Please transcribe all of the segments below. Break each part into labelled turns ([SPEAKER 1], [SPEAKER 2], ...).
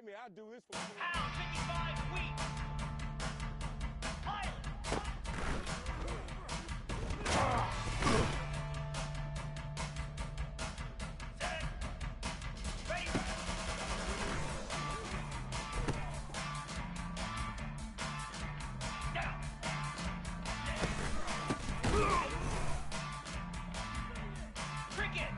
[SPEAKER 1] pay me, I'll do this for free.
[SPEAKER 2] Pound 55 weak. Pilot. Set. Ready. Down. Cricket.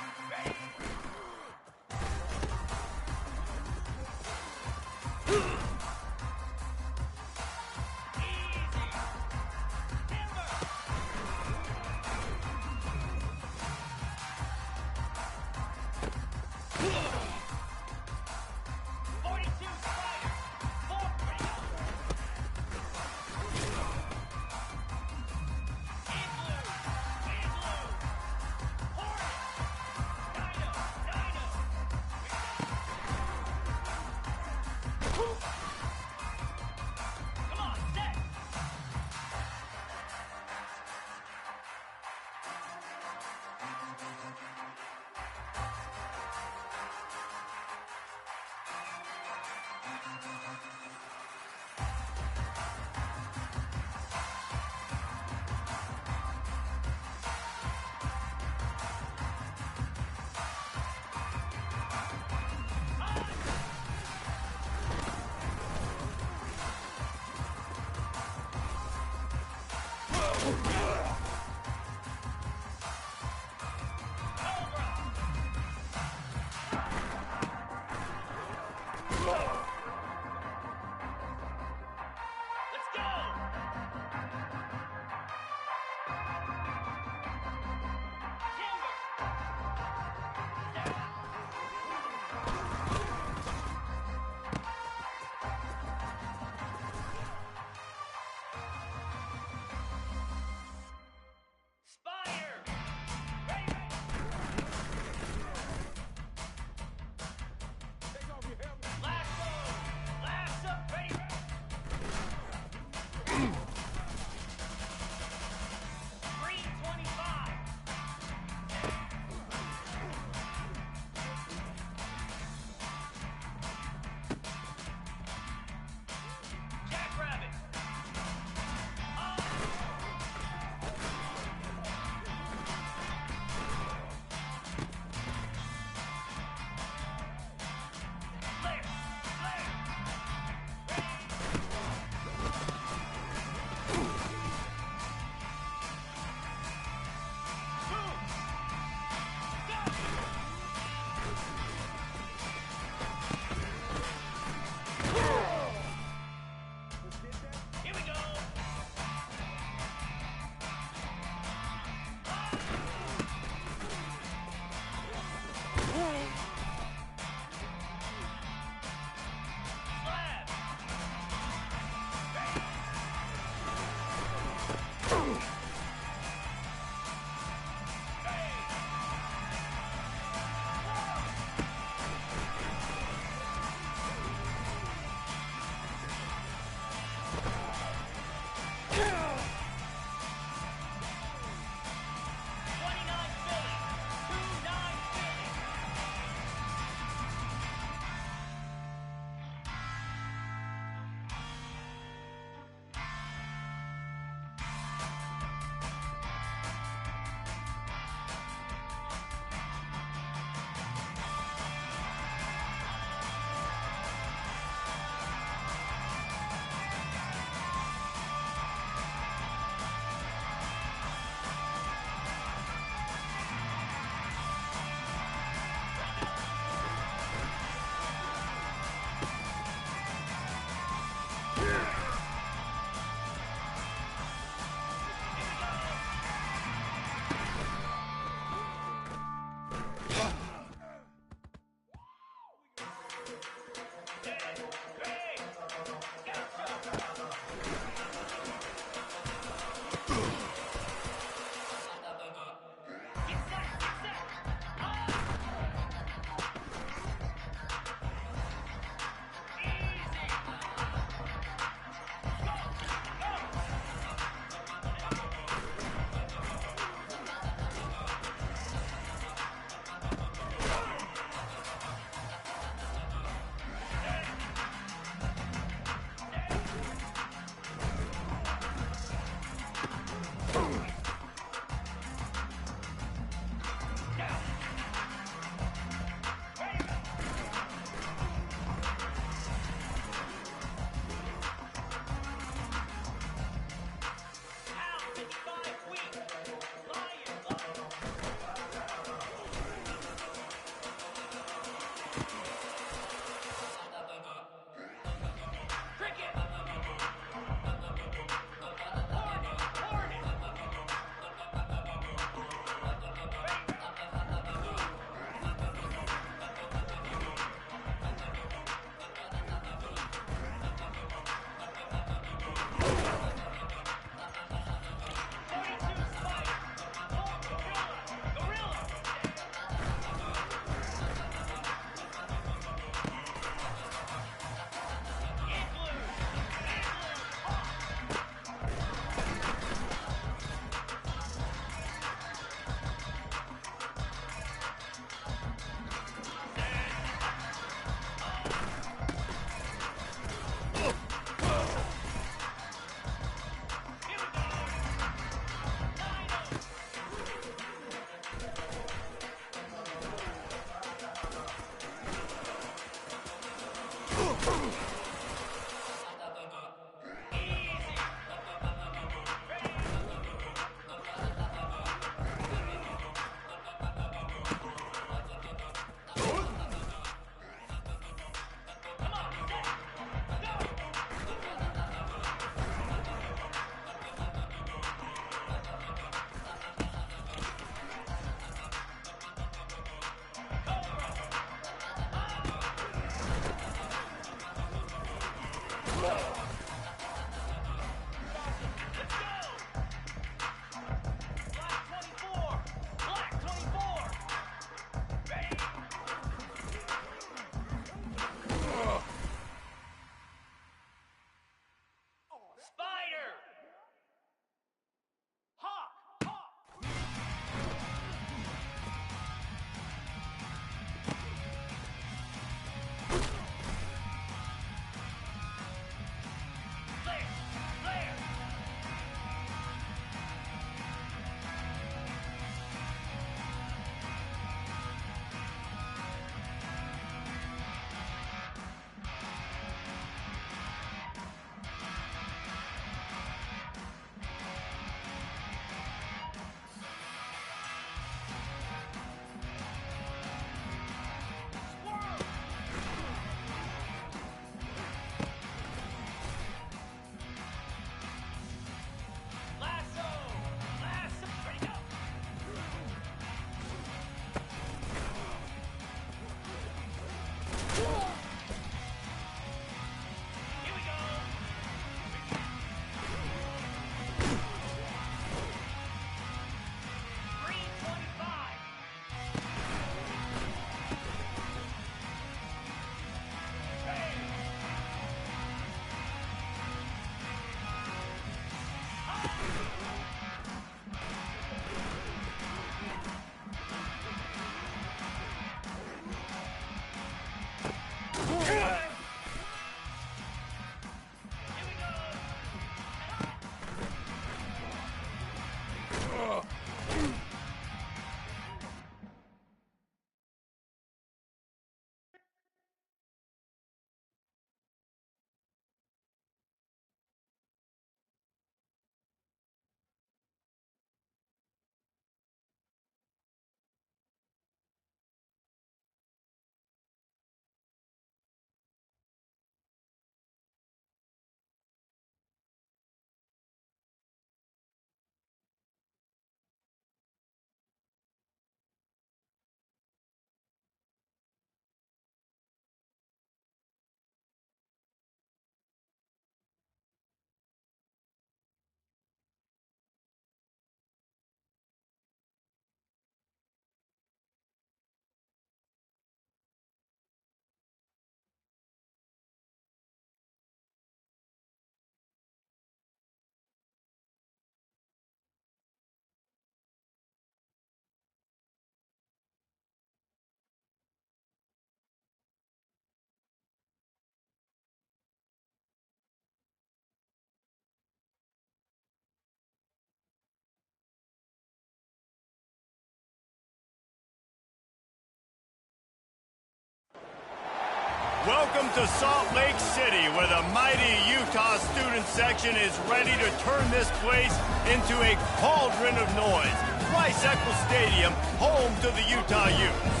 [SPEAKER 1] Welcome to Salt Lake City, where the mighty Utah student section is ready to turn this place into a cauldron of noise. Rice-Eccles Stadium, home to the Utah Utes.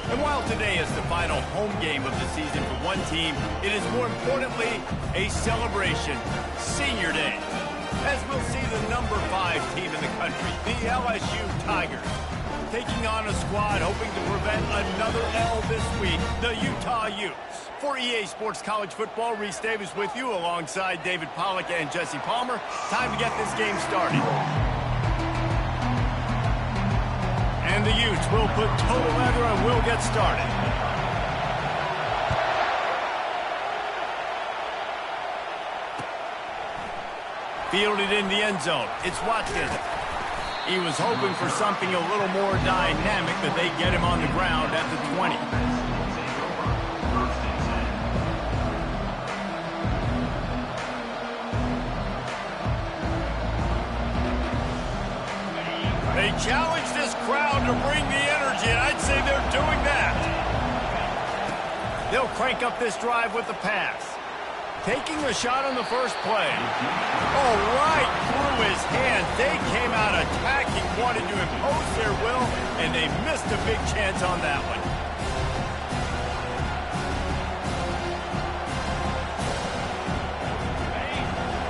[SPEAKER 1] And while today is the final home game of the season for one team, it is more importantly a celebration, Senior Day. As we'll see the number 5 team in the country, the LSU Tigers, taking on a squad hoping to prevent another L this week, the Utah Utes. For EA Sports College Football, Reese Davis with you alongside David Pollack and Jesse Palmer. Time to get this game started. And the Utes will put total leather and we'll get started. Fielded in the end zone. It's Watkins. He was hoping for something a little more dynamic, but they get him on the ground at the 20. They challenge this crowd to bring the energy, and I'd say they're doing that. They'll crank up this drive with the pass. Taking a shot on the first play. Oh, right through his hand. They came out attacking, wanted to impose their will, and they missed a big chance on that one.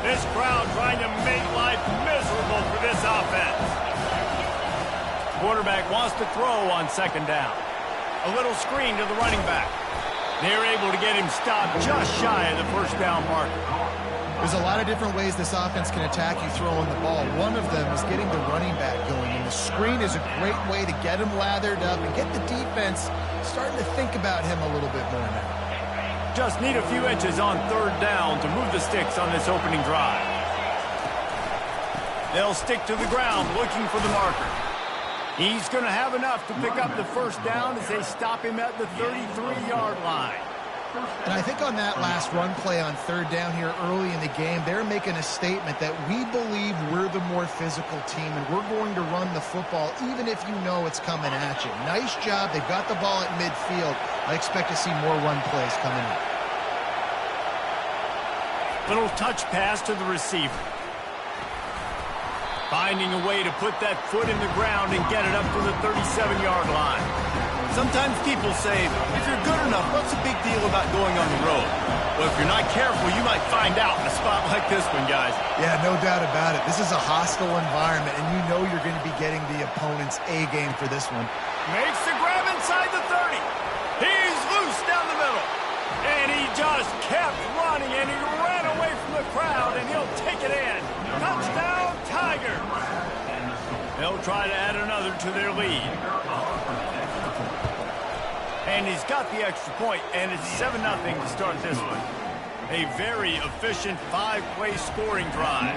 [SPEAKER 1] This crowd trying to make life miserable for this offense. Quarterback wants to throw on second down. A little screen to the running back. They're able to get him stopped just shy of the first down marker.
[SPEAKER 3] There's a lot of different ways this offense can attack you throwing the ball. One of them is getting the running back going, and the screen is a great way to get him lathered up and get the defense starting to think about him a little bit more now.
[SPEAKER 1] Just need a few inches on third down to move the sticks on this opening drive. They'll stick to the ground looking for the marker. He's going to have enough to pick up the first down as they stop him at the 33-yard line.
[SPEAKER 3] And I think on that last run play on third down here early in the game, they're making a statement that we believe we're the more physical team and we're going to run the football even if you know it's coming at you. Nice job. They've got the ball at midfield. I expect to see more run plays coming up.
[SPEAKER 1] Little touch pass to the receiver. Finding a way to put that foot in the ground and get it up to the 37-yard line. Sometimes people say, if you're good enough, what's the big deal about going on the road? Well, if you're not careful, you might find out in a spot like this one, guys.
[SPEAKER 3] Yeah, no doubt about it. This is a hostile environment, and you know you're going to be getting the opponent's A-game for this one.
[SPEAKER 1] Makes the grab inside the 30. He's loose down the middle. And he just kept running, and he ran away from the crowd, and he'll take it in. Touchdown, Tigers. They'll try to add another to their lead. And he's got the extra point, and it's 7-0 to start this one. A very efficient 5-play scoring drive.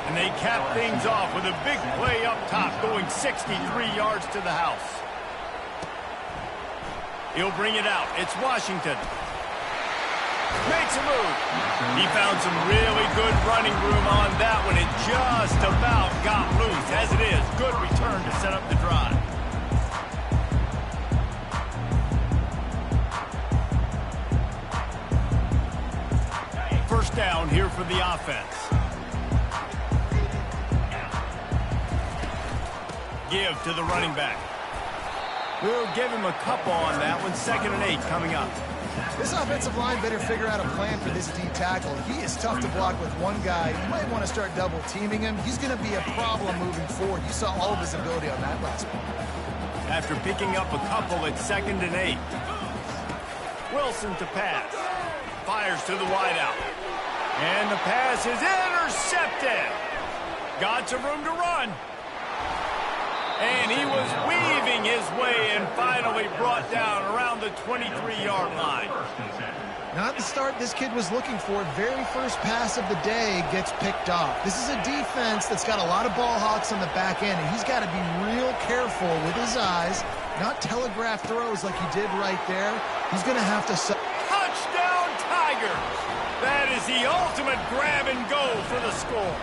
[SPEAKER 1] And they cap things off with a big play up top, going 63 yards to the house. He'll bring it out. It's Washington. Makes a move. He found some really good running room on that one. It just about got loose. As it is, good return to set up the drive. First down here for the offense. Give to the running back. We'll give him a couple on that one. 2nd and 8 coming up.
[SPEAKER 3] This offensive line better figure out a plan for this D tackle. He is tough to block with one guy. You might want to start double teaming him. He's going to be a problem moving forward. You saw all of his ability on that last one.
[SPEAKER 1] After picking up a couple at 2nd and 8. Wilson to pass. Fires to the wideout. And the pass is intercepted. Got some room to run. And he was weaving his way and finally brought down around the 23-yard line.
[SPEAKER 3] Not the start this kid was looking for. Very first pass of the day gets picked off. This is a defense that's got a lot of ball hawks on the back end, and he's got to be real careful with his eyes, not telegraph throws like he did right there. He's going to have to...
[SPEAKER 1] Touchdown, Tigers! That is the ultimate grab and go for the score.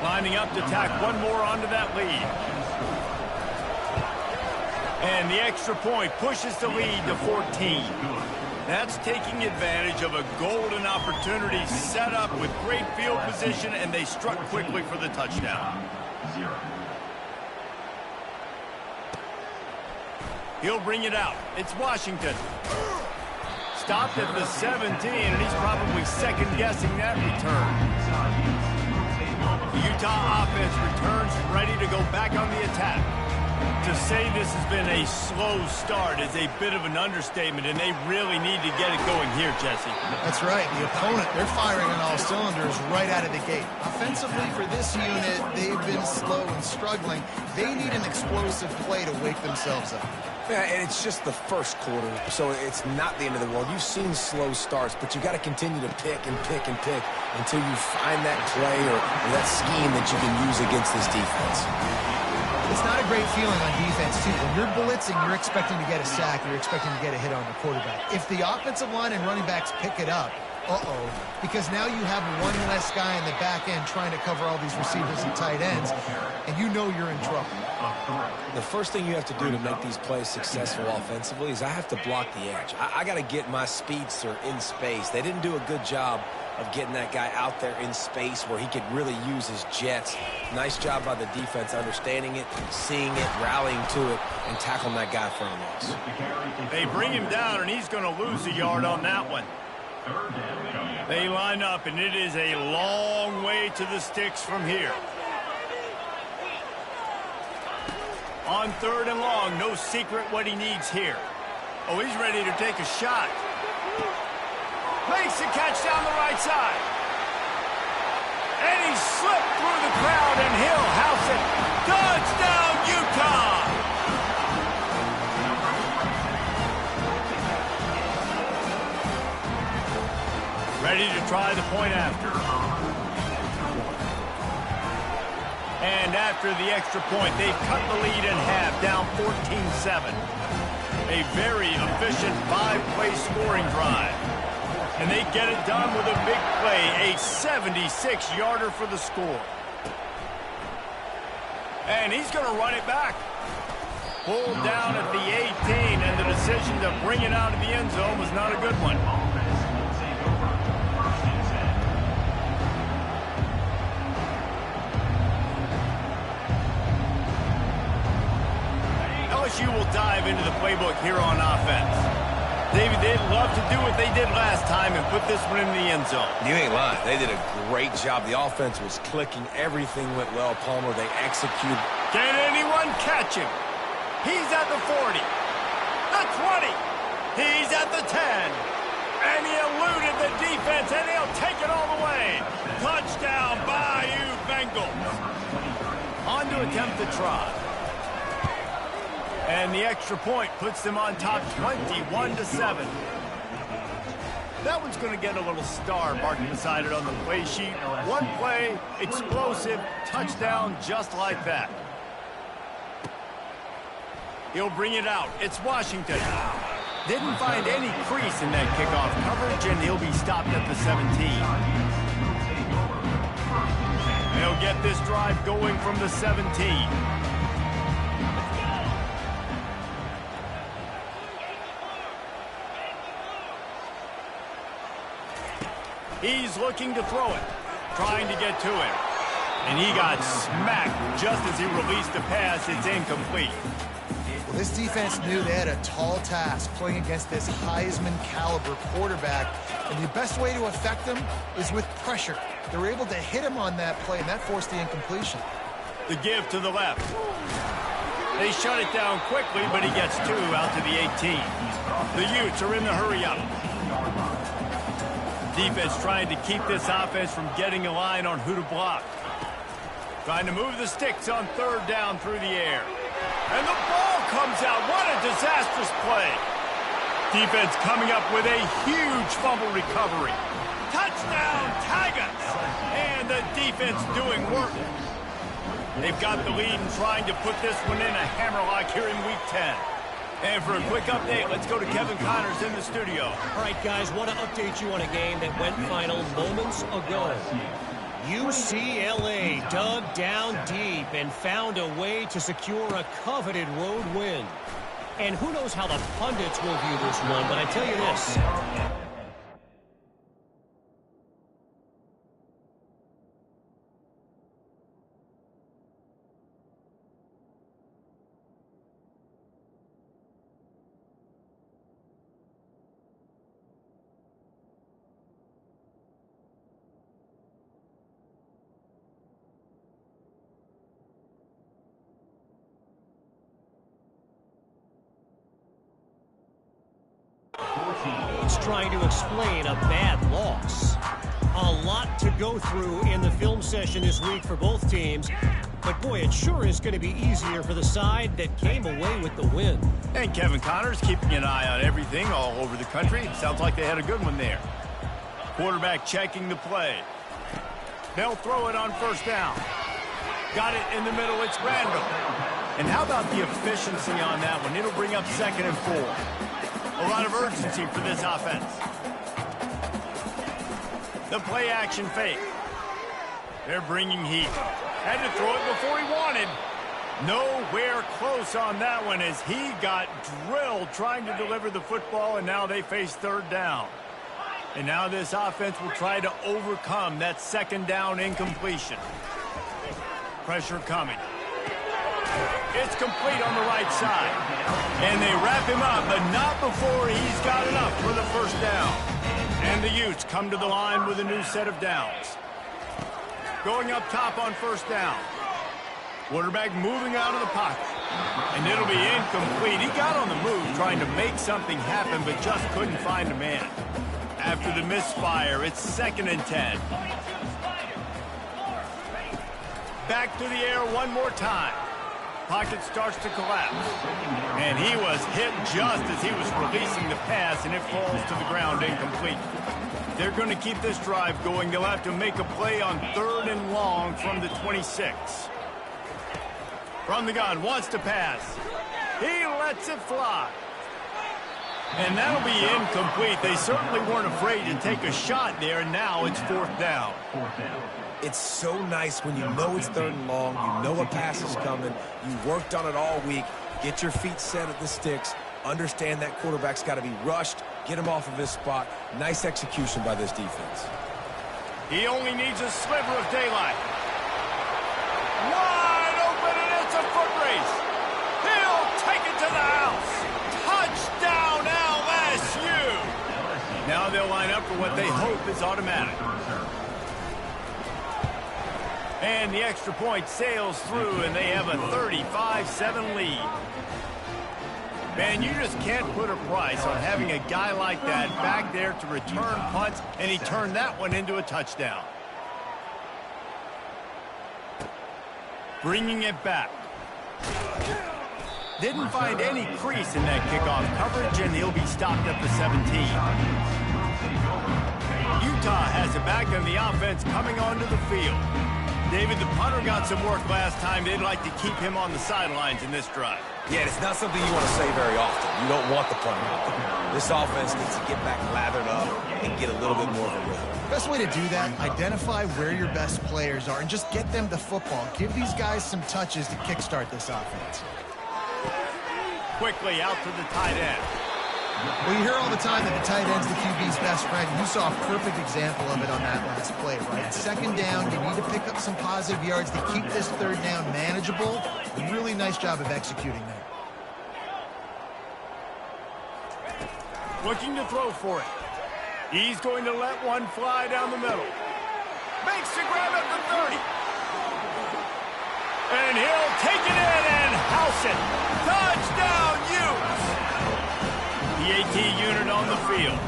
[SPEAKER 1] Lining up to tack one more onto that lead. And the extra point pushes the lead to 14. That's taking advantage of a golden opportunity set up with great field position, and they struck quickly for the touchdown. He'll bring it out. It's Washington. Stopped at the 17, and he's probably second-guessing that return. The Utah offense returns ready to go back on the attack. To say this has been a slow start is a bit of an understatement, and they really need to get it going here, Jesse.
[SPEAKER 3] That's right. The opponent, they're firing on all cylinders right out of the gate. Offensively, for this unit, they've been slow and struggling. They need an explosive play to wake themselves up.
[SPEAKER 4] Yeah, and it's just the first quarter, so it's not the end of the world. You've seen slow starts, but you got to continue to pick and pick and pick until you find that play or that scheme that you can use against this defense.
[SPEAKER 3] It's not a great feeling on defense, too. When you're blitzing, you're expecting to get a sack. You're expecting to get a hit on the quarterback. If the offensive line and running backs pick it up, because now you have one less guy in the back end trying to cover all these receivers and tight ends, and you know you're in trouble.
[SPEAKER 4] The first thing you have to do to make these plays successful offensively is I have to block the edge. I got to get my speedster in space. They didn't do a good job of getting that guy out there in space where he could really use his jets. Nice job by the defense understanding it, seeing it, rallying to it, and tackling that guy for a loss.
[SPEAKER 1] They bring him down, and he's going to lose a yard on that one. They line up, and it is a long way to the sticks from here. On 3rd and long, no secret what he needs here. Oh, he's ready to take a shot. Makes the catch down the right side. And he slipped through the crowd, and he'll house it. Touchdown, Utah! Ready to try the point after. And after the extra point, they've cut the lead in half, down 14-7. A very efficient 5-play scoring drive. And they get it done with a big play, a 76-yarder for the score. And he's going to run it back. Pulled down at the 18, and the decision to bring it out of the end zone was not a good one. LSU will dive into the playbook here on offense. David, they'd love to do what they did last time and put this one in the end zone.
[SPEAKER 4] You ain't lying. They did a great job. The offense was clicking. Everything went well, Palmer. They executed.
[SPEAKER 1] Can anyone catch him? He's at the 40, the 20, he's at the 10. And he eluded the defense, and he'll take it all the way. Touchdown, Bayou Bengals. On to attempt the try. And the extra point puts them on top 21-7. That one's going to get a little star marked beside it on the play sheet. One play, explosive, touchdown just like that. He'll bring it out. It's Washington. Didn't find any crease in that kickoff coverage, and he'll be stopped at the 17. They'll get this drive going from the 17. He's looking to throw it, trying to get to him. And he got smacked just as he released the pass. It's incomplete.
[SPEAKER 3] Well, this defense knew they had a tall task playing against this Heisman-caliber quarterback. And the best way to affect him is with pressure. They were able to hit him on that play, and that forced the incompletion.
[SPEAKER 1] The give to the left. They shut it down quickly, but he gets 2 out to the 18. The Utes are in the hurry-up. Defense trying to keep this offense from getting a line on who to block. Trying to move the sticks on 3rd down through the air. And the ball comes out. What a disastrous play. Defense coming up with a huge fumble recovery. Touchdown, Tigers! And the defense doing work. They've got the lead and trying to put this one in a hammerlock here in Week 10. And for a quick update, let's go to Kevin Connors in the studio.
[SPEAKER 5] All right, guys, want to update you on a game that went final moments ago. UCLA dug down deep and found a way to secure a coveted road win. And who knows how the pundits will view this one, but I tell you this. It's trying to explain a bad loss. A lot to go through in the film session this week for both teams. But boy, it sure is going to be easier for the side that came away with the win.
[SPEAKER 1] And Kevin Connors keeping an eye on everything all over the country. Sounds like they had a good one there. Quarterback checking the play. They'll throw it on first down. Got it in the middle. It's Randall. And how about the efficiency on that one? It'll bring up 2nd and 4. A lot of urgency for this offense. The play action fake. They're bringing heat. Had to throw it before he wanted. Nowhere close on that one as he got drilled trying to deliver the football, and now they face 3rd down. And now this offense will try to overcome that 2nd down incompletion. Pressure coming. It's complete on the right side. And they wrap him up, but not before he's got enough for the 1st down. And the Utes come to the line with a new set of downs. Going up top on 1st down. Quarterback moving out of the pocket. And it'll be incomplete. He got on the move trying to make something happen, but just couldn't find a man. After the misfire, it's 2nd and 10. Back to the air one more time. Pocket starts to collapse. And he was hit just as he was releasing the pass, and it falls to the ground incomplete. They're going to keep this drive going. They'll have to make a play on 3rd and long from the 26. From the gun, wants to pass. He lets it fly. And that'll be incomplete. They certainly weren't afraid to take a shot there, and now it's 4th down.
[SPEAKER 4] It's so nice when you know it's 3rd and long, you know a pass is coming, you worked on it all week, get your feet set at the sticks, understand that quarterback's got to be rushed, get him off of his spot. Nice execution by this defense.
[SPEAKER 1] He only needs a sliver of daylight. Wide open, and it's a foot race. He'll take it to the house. Touchdown, LSU. Now they'll line up for what they hope is automatic. And the extra point sails through, and they have a 35-7 lead. Man, you just can't put a price on having a guy like that back there to return punts, and he turned that one into a touchdown. Bringing it back. Didn't find any crease in that kickoff coverage, and he'll be stopped at the 17. Utah has it back, and the offense coming onto the field. David, the punter got some work last time. They'd like to keep him on the sidelines in this drive.
[SPEAKER 4] Yeah, it's not something you want to say very often. You don't want the punter out there. This offense needs to get back lathered up and get a little bit more of a rhythm.
[SPEAKER 3] Best way to do that, identify where your best players are and just get them the football. Give these guys some touches to kickstart this offense.
[SPEAKER 1] Quickly out to the tight end.
[SPEAKER 3] Well, you hear all the time that the tight end's the QB's best friend. You saw a perfect example of it on that last play, right? 2nd down, you need to pick up some positive yards to keep this 3rd down manageable. Really nice job of executing that.
[SPEAKER 1] Looking to throw for it. He's going to let one fly down the middle. Makes the grab at the 30. And he'll take it in and house it. Touchdown, Utes! The AT unit on the field.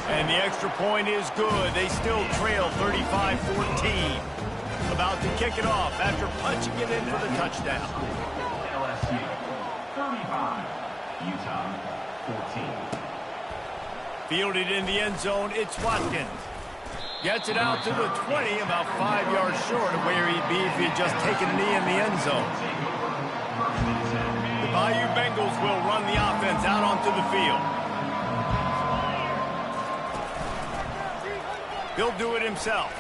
[SPEAKER 1] And the extra point is good. They still trail 35-14. About to kick it off after punching it in for the touchdown.
[SPEAKER 6] LSU 35, Utah 14.
[SPEAKER 1] Fielded in the end zone, it's Watkins. Gets it out to the 20, about 5 yards short of where he'd be if he had just taken a knee in the end zone. The Bayou Bengals will run the offense out onto the field. He'll do it himself.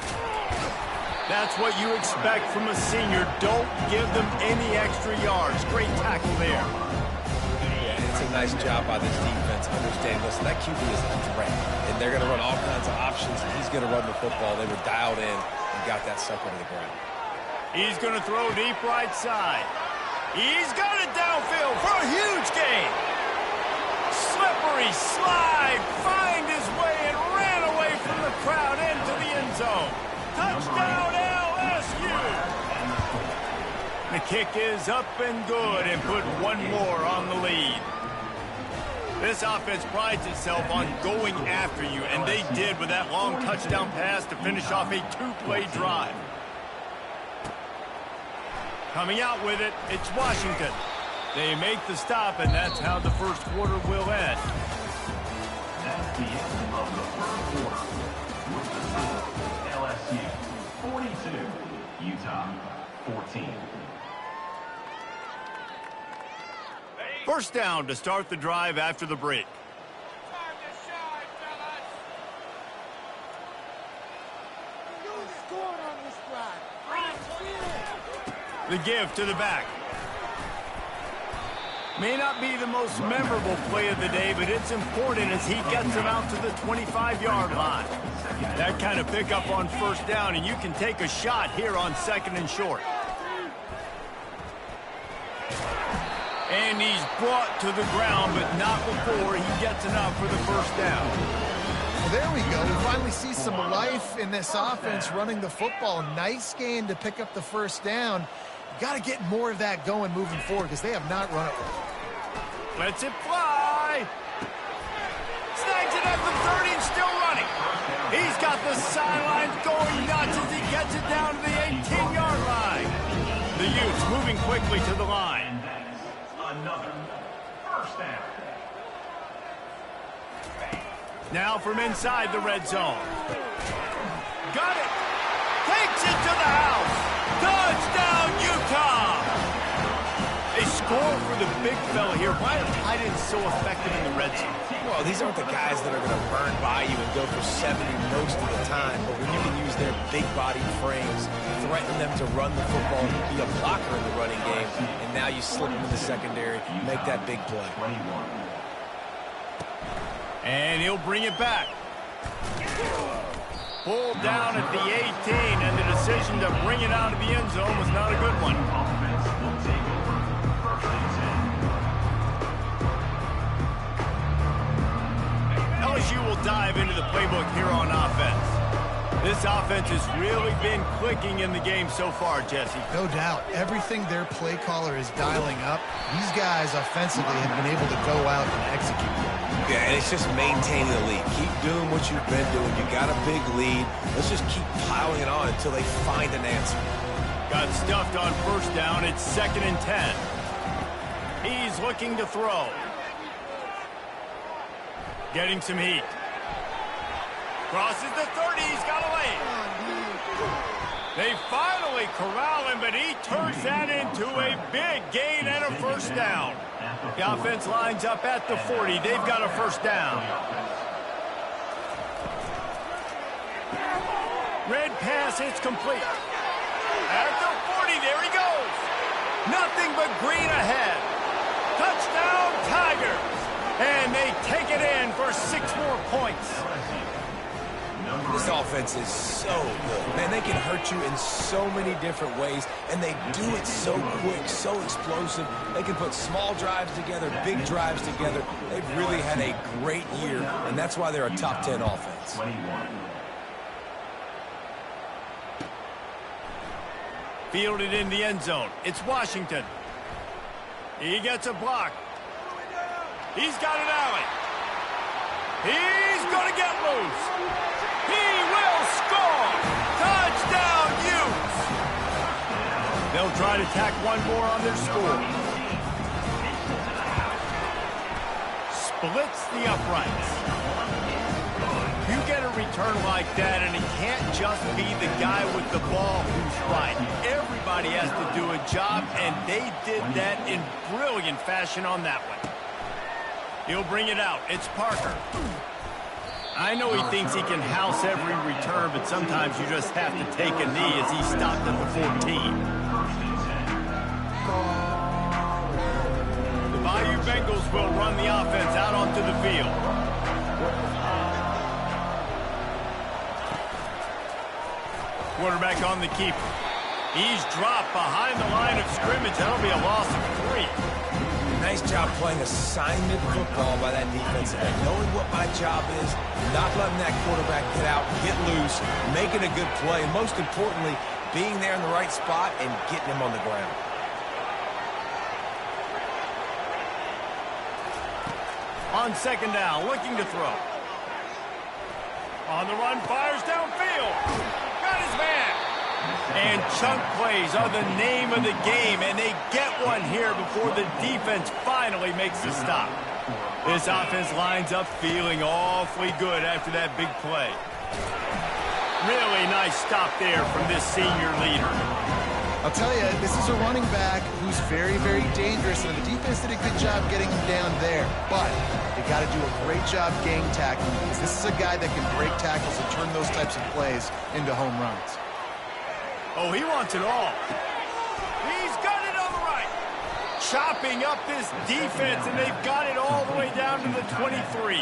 [SPEAKER 1] That's what you expect from a senior. Don't give them any extra yards. Great tackle there.
[SPEAKER 4] Yeah, it's a nice job by this defense understanding, listen, that QB is a threat, and they're going to run all kinds of options. He's going to run the football. They were dialed in and got that sucker to the ground.
[SPEAKER 1] He's going to throw deep right side. He's got it downfield for a huge gain. Slippery slide, find his way and ran away from the crowd into the end zone. Touchdown LSU. The kick is up and good and put one more on the lead. This offense prides itself on going after you, and they did with that long touchdown pass to finish off a two-play drive. Coming out with it, it's Washington. They make the stop, and that's how the first quarter will end.
[SPEAKER 6] That's the end of the first quarter. With the score, LSU 42, Utah 14.
[SPEAKER 1] First down to start the drive after the break. The give to the back. May not be the most memorable play of the day, but it's important as he gets him out to the 25-yard line. That kind of pickup on first down, and you can take a shot here on second and short. And he's brought to the ground, but not before he gets enough for the first down.
[SPEAKER 3] Well, there we go. We finally see some life in this offense running the football. Nice gain to pick up the first down. Got to get more of that going moving forward because they have not run it well.
[SPEAKER 1] Lets it fly. Snags it at the 30 and still running. He's got the sidelines going nuts as he gets it down to the 18-yard line. The Utes moving quickly to the line.
[SPEAKER 6] Another first down.
[SPEAKER 1] Now from inside the red zone. Got it. Takes it to the house. Touchdown, Utah. They score for the big fella here. Why are tight ends so effective in the red zone?
[SPEAKER 4] Well, these aren't the guys that are going to burn by you and go for 70 most of the time, but when you can use their big-bodied frames, threaten them to run the football and be a blocker in the running game, and now you slip them in the secondary, make that big play.
[SPEAKER 1] And he'll bring it back. Pulled down at the 18, and the decision to bring it out of the end zone was not a good one.
[SPEAKER 6] Offense will take over. First and 10.
[SPEAKER 1] LSU will dive into the playbook here on offense. This offense has really been clicking in the game so far, Jesse.
[SPEAKER 3] No doubt. Everything their play caller is dialing up, these guys offensively have been able to go out and execute.
[SPEAKER 4] Yeah, and it's just maintaining the lead. Keep doing what you've been doing. You got a big lead. Let's just keep piling it on until they find an answer.
[SPEAKER 1] Got stuffed on first down. It's second and 10. He's looking to throw. Getting some heat. Crosses the 30. He's got a lane. They finally corral him, but he turns that into a big gain and a first down. The offense lines up at the 40. They've got a first down. Red pass, it's complete. At the 40, there he goes. Nothing but green ahead. Touchdown, Tigers. And they take it in for 6 more points.
[SPEAKER 4] This offense is so good. Man, they can hurt you in so many different ways, and they do it so quick, so explosive. They can put small drives together, big drives together. They've really had a great year, and that's why they're a top 10 offense.
[SPEAKER 6] 21.
[SPEAKER 1] Fielded in the end zone. It's Washington. He gets a block. He's got an alley. He's going to get loose. He will score. Touchdown, Utes. They'll try to tack one more on their score. Splits the uprights. You get a return like that, and it can't just be the guy with the ball who's right. Everybody has to do a job, and they did that in brilliant fashion on that one. He'll bring it out. It's Parker. I know he thinks he can house every return, but sometimes you just have to take a knee as he stopped at the 14. The Bayou Bengals will run the offense out onto the field. Quarterback on the keeper. He's dropped behind the line of scrimmage. That'll be a loss of 3.
[SPEAKER 4] Nice job playing assignment football by that defense. And knowing what my job is, not letting that quarterback get out, get loose, making a good play, and most importantly, being there in the right spot and getting him on the ground.
[SPEAKER 1] On second down, looking to throw. On the run, fires downfield. Got his man. And chunk plays are the name of the game, and they get one here before the defense finally makes the stop. This offense lines up feeling awfully good after that big play. Really nice stop there from this senior leader.
[SPEAKER 3] I'll tell you, this is a running back who's very, very dangerous, and the defense did a good job getting him down there. But they got to do a great job game tackling, because this is a guy that can break tackles and turn those types of plays into home runs.
[SPEAKER 1] Oh, he wants it all. He's got it on the right. Chopping up this defense, and they've got it all the way down to the 23.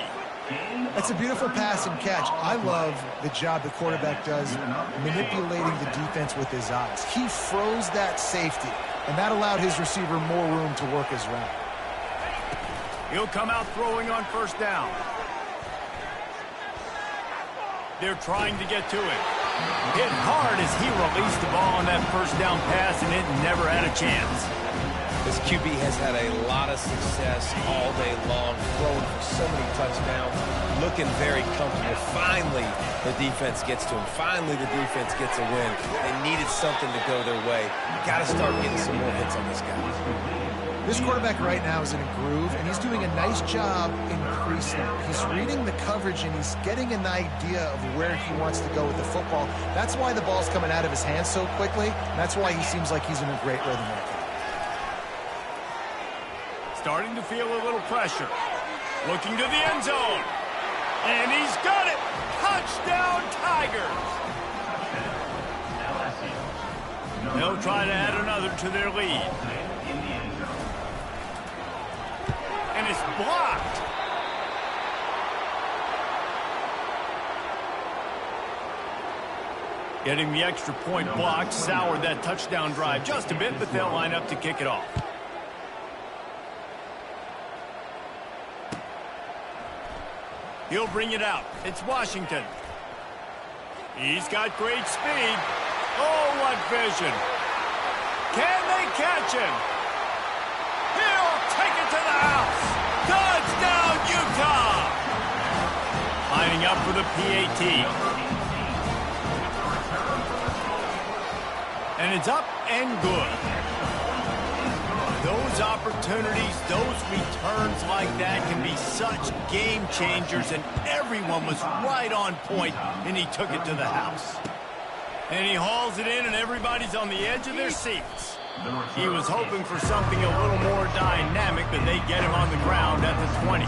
[SPEAKER 3] That's a beautiful pass and catch. I love the job the quarterback does manipulating the defense with his eyes. He froze that safety, and that allowed his receiver more room to work his route.
[SPEAKER 1] He'll come out throwing on first down. They're trying to get to it. Hit hard as he released the ball on that first down pass, and it never had a chance.
[SPEAKER 4] This QB has had a lot of success all day long, throwing for so many touchdowns, looking very comfortable. Finally, the defense gets to him. Finally, the defense gets a win. They needed something to go their way. Got to start getting some more hits on this guy.
[SPEAKER 3] This quarterback right now is in a groove, and he's doing a nice job increasing. He's reading the coverage, and he's getting an idea of where he wants to go with the football. That's why the ball's coming out of his hands so quickly, and that's why he seems like he's in a great rhythm right now.
[SPEAKER 1] Starting to feel a little pressure. Looking to the end zone. And he's got it! Touchdown, Tigers! They'll try to add another to their lead. And it's blocked. Getting the extra point blocked soured that touchdown drive just a bit, but they'll line up to kick it off. He'll bring it out. It's Washington. He's got great speed. Oh, what vision. Can they catch him? He'll take it to the house. Touchdown, Utah. Lining up for the PAT. And it's up and good. Those opportunities, those returns like that can be such game changers, and everyone was right on point, and he took it to the house. And he hauls it in, and everybody's on the edge of their seats. He was hoping for something a little more dynamic, but they get him on the ground at the 20.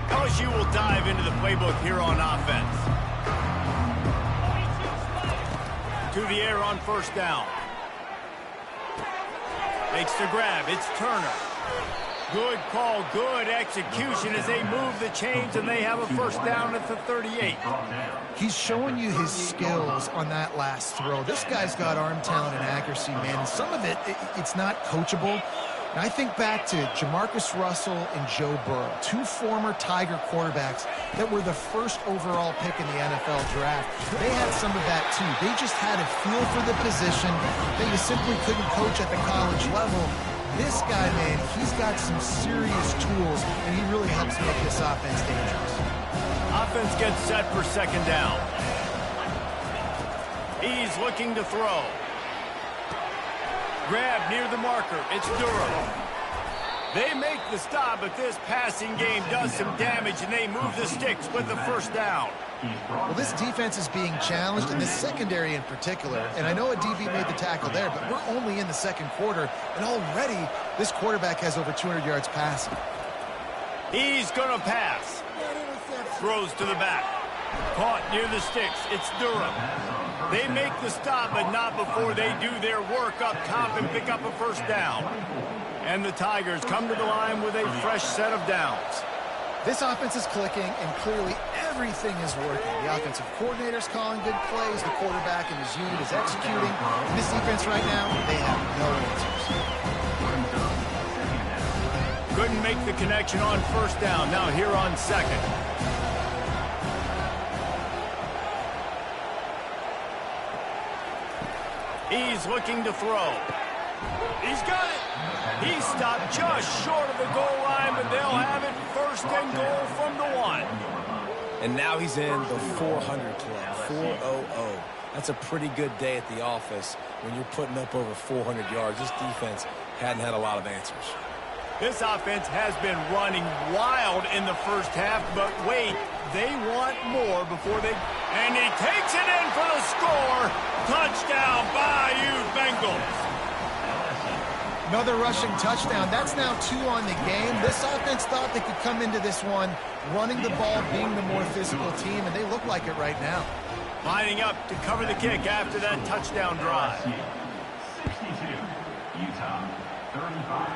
[SPEAKER 1] LSU will dive into the playbook here on offense. To the air on first down. Makes the grab. It's Turner. Good call, good execution as they move the chains, and they have a first down at the 38.
[SPEAKER 3] He's showing you his skills on that last throw. This guy's got arm talent and accuracy, man. And some of it's not coachable. And I think back to Jamarcus Russell and Joe Burrow, two former Tiger quarterbacks that were the first overall pick in the NFL draft. They had some of that, too. They just had a feel for the position that you simply couldn't coach at the college level. This guy, man, he's got some serious tools, and he really helps make this offense dangerous.
[SPEAKER 1] Offense gets set for second down. He's looking to throw. Grab near the marker. It's Durham. They make the stop, but this passing game does some damage, and they move the sticks with the first down.
[SPEAKER 3] Well, this defense is being challenged, and this secondary in particular. And I know a DB made the tackle there, but we're only in the second quarter, and already this quarterback has over 200 yards passing.
[SPEAKER 1] He's going to pass. Throws to the back. Caught near the sticks. It's Durham. They make the stop, but not before they do their work up top and pick up a first down. And the Tigers come to the line with a fresh set of downs.
[SPEAKER 3] This offense is clicking, and clearly everything is working. The offensive coordinator's calling good plays. The quarterback and his unit is executing. And this defense right now, they have no answers.
[SPEAKER 1] Couldn't make the connection on first down. Now here on second. He's looking to throw. He's got it. He stopped just short of the goal line, but they'll have it first and goal from the 1.
[SPEAKER 4] And now he's in the 400 club, 400. That's a pretty good day at the office when you're putting up over 400 yards. This defense hadn't had a lot of answers.
[SPEAKER 1] This offense has been running wild in the first half, but wait, they want more before they... And he takes it in for the score. Touchdown, Bayou Bengals.
[SPEAKER 3] Another rushing touchdown. That's now 2 on the game. This offense thought they could come into this one running the ball, being the more physical team, and they look like it right now.
[SPEAKER 1] Lining up to cover the kick after that touchdown drive.
[SPEAKER 6] 62, Utah 35.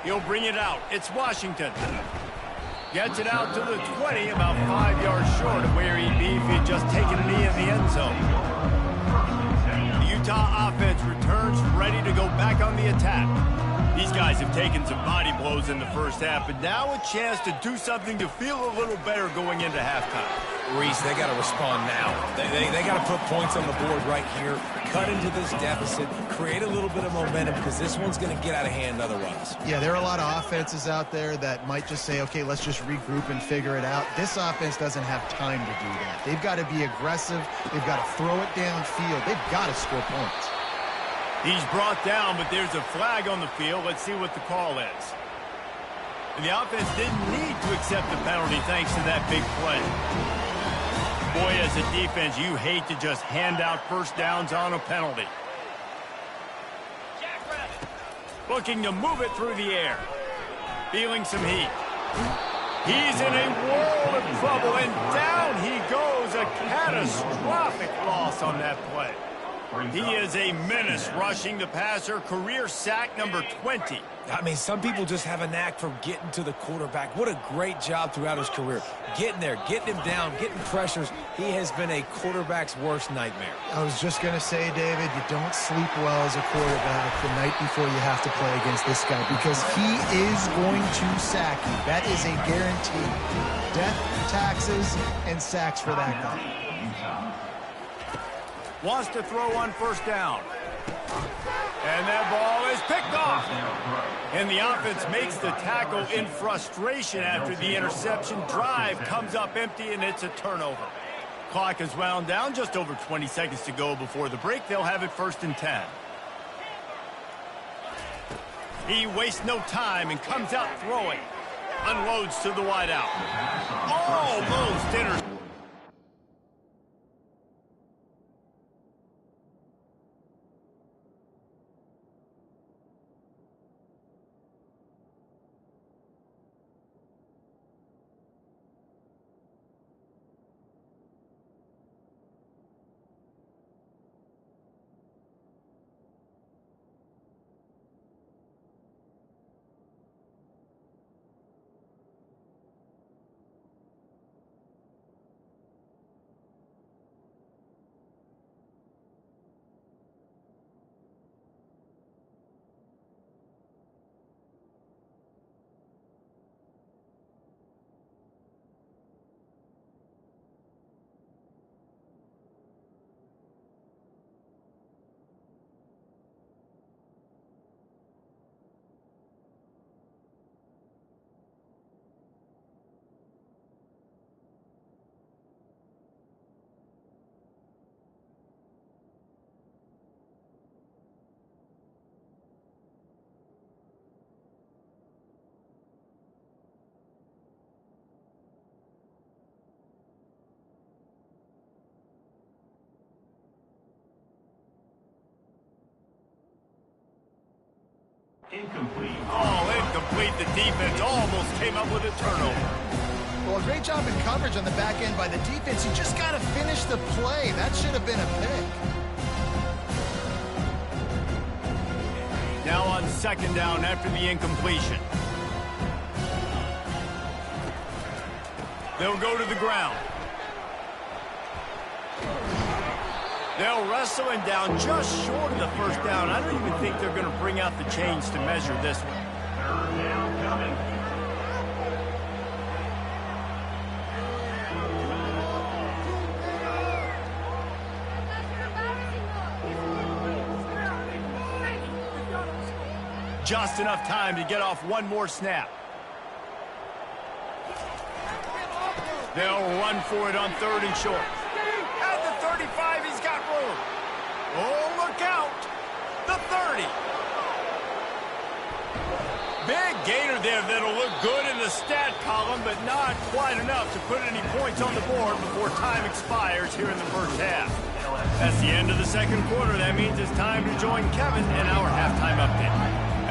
[SPEAKER 1] He'll bring it out. It's Washington. Gets it out to the 20, about 5 yards short of where he'd be if he'd just taken a knee in the end zone. Utah offense returns ready to go back on the attack. These guys have taken some body blows in the first half, but now a chance to do something to feel a little better going into halftime.
[SPEAKER 4] Reese, they got to respond now. They got to put points on the board right here, cut into this deficit, create a little bit of momentum, because this one's going to get out of hand otherwise.
[SPEAKER 3] Yeah, there are a lot of offenses out there that might just say, okay, let's just regroup and figure it out. This offense doesn't have time to do that. They've got to be aggressive. They've got to throw it downfield. They've got to score points.
[SPEAKER 1] He's brought down, but there's a flag on the field. Let's see what the call is. And the offense didn't need to accept the penalty thanks to that big play. Boy, as a defense, you hate to just hand out first downs on a penalty. Looking to move it through the air. Feeling some heat. He's in a world of trouble, and down he goes. A catastrophic loss on that play. He is a menace rushing the passer. Career sack number 20.
[SPEAKER 4] I mean, some people just have a knack for getting to the quarterback. What a great job throughout his career. Getting there, getting him down, getting pressures. He has been a quarterback's worst nightmare.
[SPEAKER 3] I was just going to say, David, you don't sleep well as a quarterback the night before you have to play against this guy, because he is going to sack you. That is a guarantee. Death, taxes, and sacks for that guy.
[SPEAKER 1] Wants to throw on first down. And that ball is picked off. And the offense makes the tackle in frustration after the interception. Drive comes up empty, and it's a turnover. Clock is wound down. Just over 20 seconds to go before the break. They'll have it 1st and 10. He wastes no time and comes out throwing. Unloads to the wideout. Almost intercepted.
[SPEAKER 6] Incomplete.
[SPEAKER 1] Oh, incomplete. The defense almost came up with a turnover.
[SPEAKER 3] Well, a great job in coverage on the back end by the defense. You just got to finish the play. That should have been a pick.
[SPEAKER 1] Now on second down after the incompletion. They'll go to the ground. They'll wrestle him down just short of the first down. I don't even think they're going to bring out the chains to measure this one.
[SPEAKER 6] Third down coming.
[SPEAKER 1] Just enough time to get off one more snap. They'll run for it on third and short. At the 35, he's got room. Oh, look out. The 30. Big gainer there that'll look good in the stat column, but not quite enough to put any points on the board before time expires here in the first half. That's the end of the second quarter. That means it's time to join Kevin in our halftime update.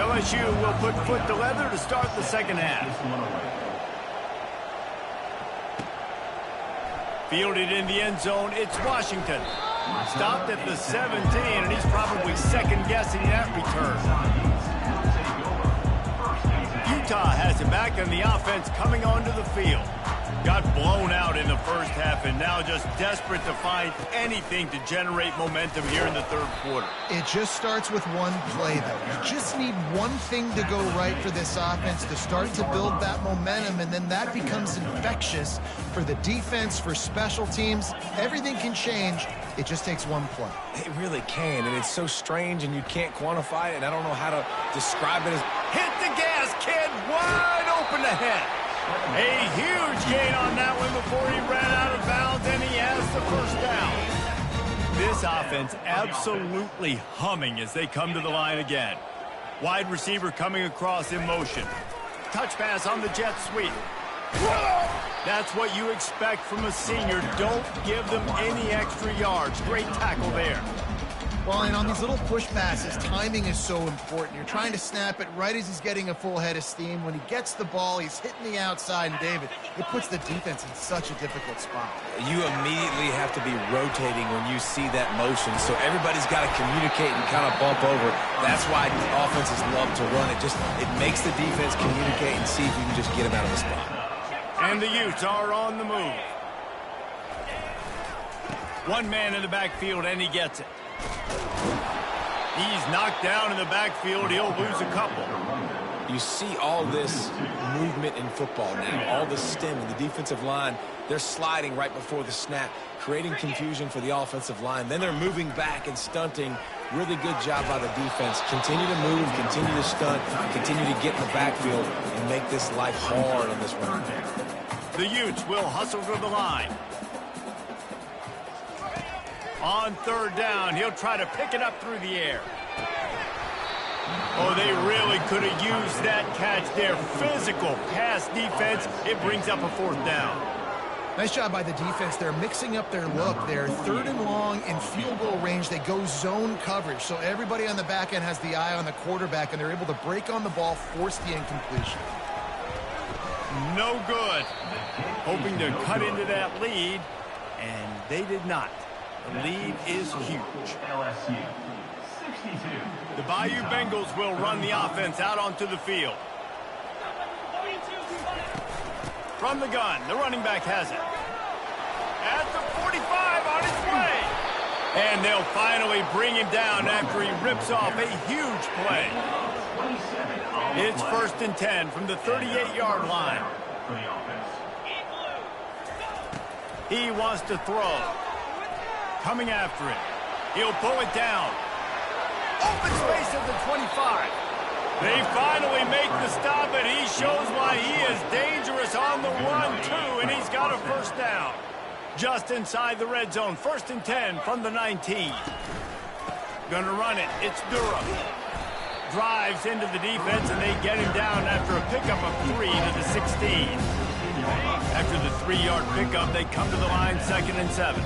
[SPEAKER 1] LSU will put foot to leather to start the second half. Fielded in the end zone, it's Washington. Stopped at the 17, and he's probably second-guessing that return. Utah has it back, and the offense coming onto the field. Got blown out in the first half, and now just desperate to find anything to generate momentum here in the third quarter.
[SPEAKER 3] It just starts with one play, though. You just need one thing to go right for this offense to start to build that momentum, and then that becomes infectious for the defense, for special teams. Everything can change. It just takes one play.
[SPEAKER 4] It really can, and it's so strange, and you can't quantify it, and I don't know how to describe it as...
[SPEAKER 1] Hit the gas, kid! Wide open ahead. A huge gain on that one before he ran out of bounds, and he has the first down. This offense absolutely humming as they come to the line again. Wide receiver coming across in motion. Touch pass on the jet sweep. That's what you expect from a senior. Don't give them any extra yards. Great tackle there.
[SPEAKER 3] Well, and on these little push passes, timing is so important. You're trying to snap it right as he's getting a full head of steam. When he gets the ball, he's hitting the outside, and David, it puts the defense in such a difficult spot.
[SPEAKER 4] You immediately have to be rotating when you see that motion, so everybody's got to communicate and kind of bump over. That's why offenses love to run it. It makes the defense communicate and see if you can just get him out of the spot.
[SPEAKER 1] And the Utes are on the move. One man in the backfield, and he gets it. He's knocked down in the backfield. He'll lose a couple.
[SPEAKER 4] You see all this movement in football now, all the stem and the defensive line. They're sliding right before the snap, creating confusion for the offensive line. Then they're moving back and stunting. Really good job by the defense. Continue to move, continue to stunt, continue to get in the backfield and make this life hard on this run.
[SPEAKER 1] The Utes will hustle to the line. On third down, he'll try to pick it up through the air. Oh, they really could have used that catch there. Physical pass defense. It brings up a fourth down.
[SPEAKER 3] Nice job by the defense. They're mixing up their look. They're third and long in field goal range. They go zone coverage. So everybody on the back end has the eye on the quarterback, and they're able to break on the ball, force the incompletion.
[SPEAKER 1] No good. Hoping to cut into that lead, and they did not. The lead is huge.
[SPEAKER 6] LSU 62.
[SPEAKER 1] The Bayou Bengals will run the offense out onto the field. From the gun, the running back has it. At the 45, on his way. And they'll finally bring him down after he rips off a huge play. It's first and 10 from the 38-yard line.
[SPEAKER 6] For the offense.
[SPEAKER 1] He wants to throw. Coming after it. He'll pull it down. Open space at the 25. They finally make the stop, and he shows why he is dangerous on the run, too, and he's got a first down. Just inside the red zone. First and 10 from the 19. Gonna run it. It's Durham. Drives into the defense, and they get him down after a pickup of 3 to the 16. After the 3-yard pickup, they come to the line, second and 7.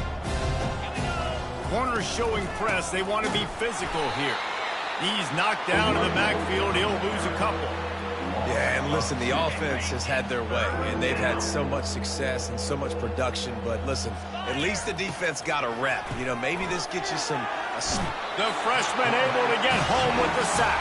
[SPEAKER 1] Corners showing press. They want to be physical here. He's knocked down in the backfield. He'll lose a couple.
[SPEAKER 4] Yeah, and listen, the offense has had their way, and they've had so much success and so much production. But listen, at least the defense got a rep. You know, maybe this gets you some...
[SPEAKER 1] The freshman able to get home with the sack.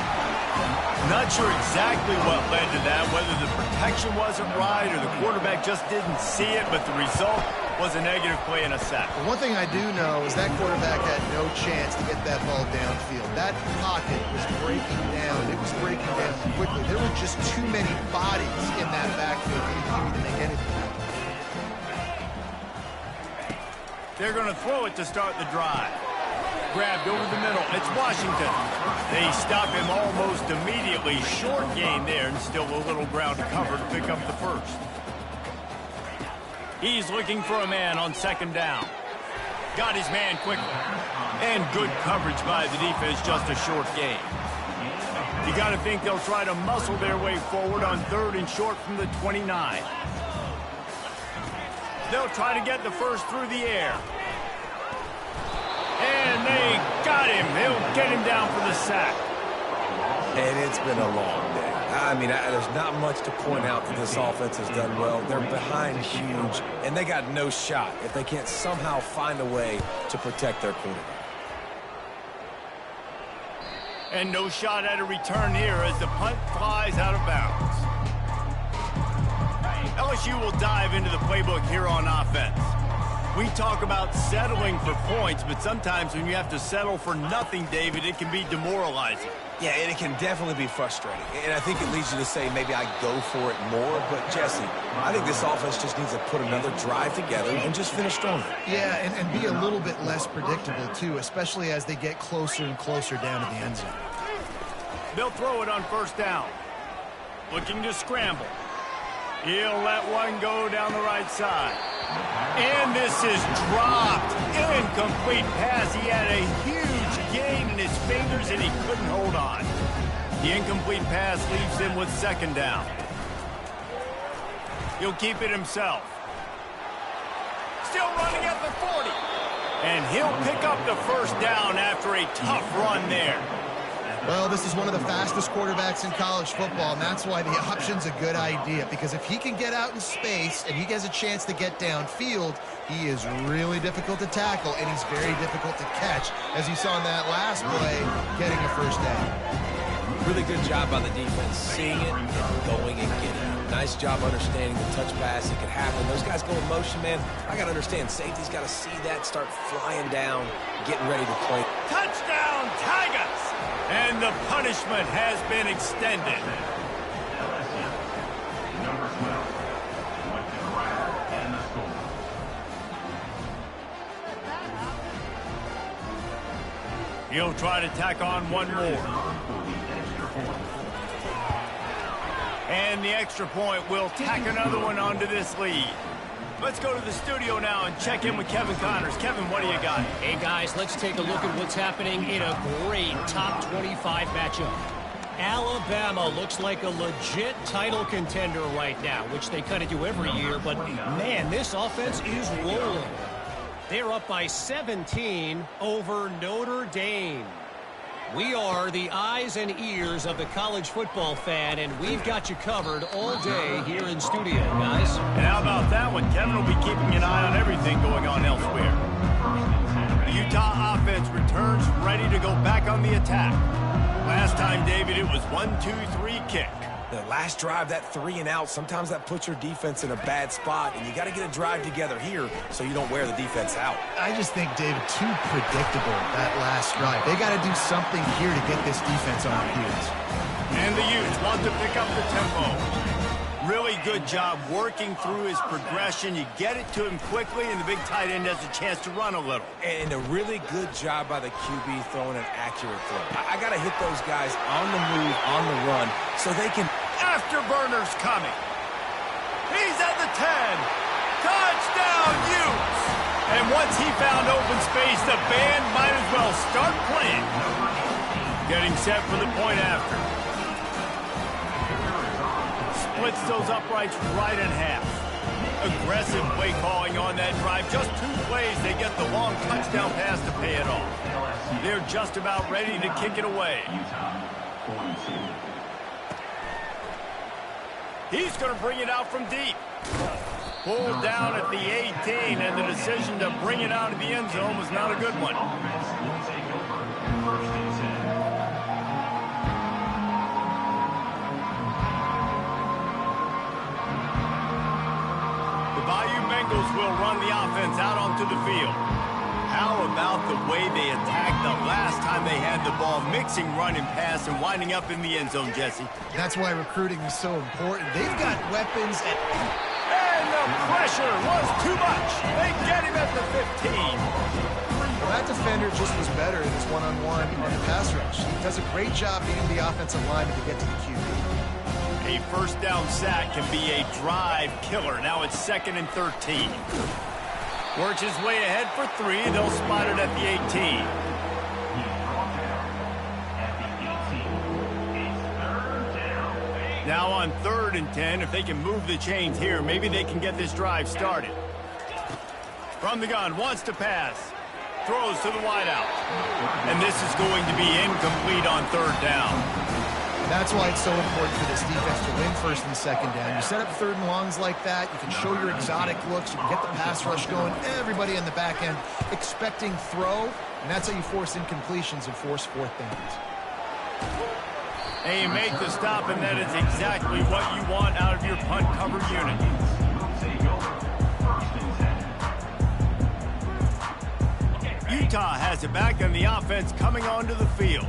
[SPEAKER 1] Not sure exactly what led to that, whether the protection wasn't right or the quarterback just didn't see it, but the result was a negative play and a sack.
[SPEAKER 3] One thing I do know is that quarterback had no chance to get that ball downfield. That pocket was breaking down. It was breaking down quickly. There were just too many bodies in that backfield for the QB to make anything happen.
[SPEAKER 1] They're going to throw it to start the drive. Grabbed over the middle. It's Washington. They stop him almost immediately. Short gain there, and still a little ground to cover to pick up the first. He's looking for a man on second down. Got his man quickly. And good coverage by the defense, just a short gain. You got to think they'll try to muscle their way forward on third and short from the 29. They'll try to get the first through the air. And they got him. He'll get him down for the sack.
[SPEAKER 4] And it's been a long day. I mean, there's not much to point out that this offense has done well. They're behind huge, and they got no shot if they can't somehow find a way to protect their quarterback.
[SPEAKER 1] And no shot at a return here as the punt flies out of bounds. LSU will dive into the playbook here on offense. We talk about settling for points, but sometimes when you have to settle for nothing, David, it can be demoralizing.
[SPEAKER 4] Yeah, and it can definitely be frustrating. And I think it leads you to say maybe I go for it more. But, Jesse, I think this offense just needs to put another drive together and just finish stronger.
[SPEAKER 3] Yeah, and be a little bit less predictable, too, especially as they get closer and closer down to the end zone.
[SPEAKER 1] They'll throw it on first down. Looking to scramble. He'll let one go down the right side. And this is dropped. Incomplete pass. He had a huge gain in his fingers, and he couldn't hold on. The incomplete pass leaves him with second down. He'll keep it himself. Still running at the 40. And he'll pick up the first down after a tough run there.
[SPEAKER 3] Well, this is one of the fastest quarterbacks in college football, and that's why the option's a good idea, because if he can get out in space and he has a chance to get downfield, he is really difficult to tackle, and he's very difficult to catch, as you saw in that last play, getting a first down.
[SPEAKER 4] Really good job by the defense, seeing it and going and getting it. Nice job understanding the touch pass. It could happen. Those guys go in motion, man. I got to understand, safety's got to see that, start flying down, getting ready to play.
[SPEAKER 1] Touchdown, Tigers! And the punishment has been extended.
[SPEAKER 6] LSU, number 12, with the grab and the score.
[SPEAKER 1] He'll try to tack on one more. And the extra point will tack another one onto this lead. Let's go to the studio now and check in with Kevin Connors. Kevin, what do you got?
[SPEAKER 5] Hey, guys, let's take a look at what's happening in a great top 25 matchup. Alabama looks like a legit title contender right now, which they kind of do every year. But, man, this offense is rolling. They're up by 17 over Notre Dame. We are the eyes and ears of the college football fan, and we've got you covered all day here in studio, guys.
[SPEAKER 1] And how about that one? Kevin will be keeping an eye on everything going on elsewhere. The Utah offense returns ready to go back on the attack. Last time, David, it was 1-2-3 kick.
[SPEAKER 4] The last drive, that 3 and out, sometimes that puts your defense in a bad spot, and you got to get a drive together here so you don't wear the defense out.
[SPEAKER 3] I just think, David, too predictable, that last drive. They got to do something here to get this defense on their heels.
[SPEAKER 1] And the Utes want to pick up the tempo. Really good job working through his progression. You get it to him quickly, and the big tight end has a chance to run a little.
[SPEAKER 4] And a really good job by the QB throwing an accurate throw. I got to hit those guys on the move, on the run, so they can...
[SPEAKER 1] Afterburners coming. He's at the 10. Touchdown, Utes! And once he found open space, the band might as well start playing. Getting set for the point after. Splits those uprights right in half. Aggressive play calling on that drive. Just 2 plays, they get the long touchdown pass to pay it off. They're just about ready to kick it away. He's going to bring it out from deep. Pulled down at the 18, and the decision to bring it out of the end zone was not a good one. The Bayou Bengals will run the offense out onto the field. How about the way they attacked the last time they had the ball, mixing run and pass and winding up in the end zone, Jesse?
[SPEAKER 3] That's why recruiting is so important. They've got weapons at...
[SPEAKER 1] And the pressure was too much. They get him at the 15.
[SPEAKER 3] Well, that defender just was better in his one-on-one on the pass rush. He does a great job being the offensive lineman to get to the QB.
[SPEAKER 1] A first down sack can be a drive killer. Now it's 2nd and 13. Works his way ahead for 3. They'll spot it at the 18. Now on 3rd and 10, if they can move the chains here, maybe they can get this drive started. From the gun, wants to pass. Throws to the wideout. And this is going to be incomplete on 3rd down.
[SPEAKER 3] That's why it's so important for this defense to win 1st and 2nd down. You set up 3rd and longs like that, you can show your exotic looks, you can get the pass rush going, everybody in the back end expecting throw, and that's how you force incompletions and force 4th downs.
[SPEAKER 1] And you make the stop, and that is exactly what you want out of your punt cover unit. Utah has it back, and the offense coming onto the field.